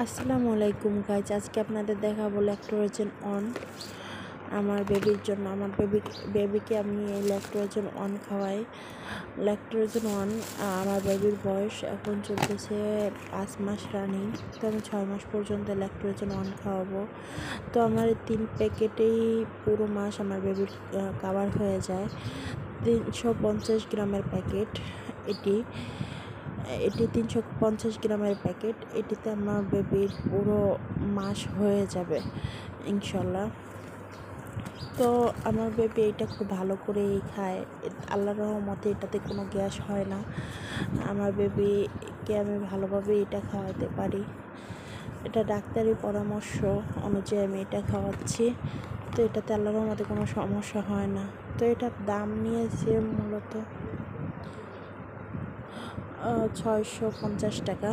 আসসালামু আলাইকুম গাইজ, আজকে আপনাদের দেখাবো ল্যাক্টোজেন অন আমার বেবির জন্য। আমার বেবিকে আমি এই ল্যাক্টোজেন অন খাওয়াই। ল্যাক্টোজেন অন আমার বেবির বয়স এখন চলতেছে 5 মাস রানিং। তো আমি 6 মাস পর্যন্ত ল্যাক্টোজেন অন খাওয়াবো। তো আমার 3 প্যাকেটেই পুরো মাস আমার বেবির কাভার হয়ে যায়। 350 গ্রামের প্যাকেট এটি 350 গ্রামের প্যাকেট। এটিতে আমার বেবির পুরো মাস হয়ে যাবে ইনশাল্লাহ। তো আমার বেবি এটা খুব ভালো করেই খায়, আল্লাহর রহমতে এটাতে কোনো গ্যাস হয় না। আমার বেবিকে আমি ভালোভাবে এটা খাওয়াতে পারি। এটা ডাক্তারি পরামর্শ অনুযায়ী আমি এটা খাওয়াচ্ছি। তো এটাতে আল্লাহর রহমতে কোনো সমস্যা হয় না। তো এটার দাম নিয়েছে মূলত 650 টাকা।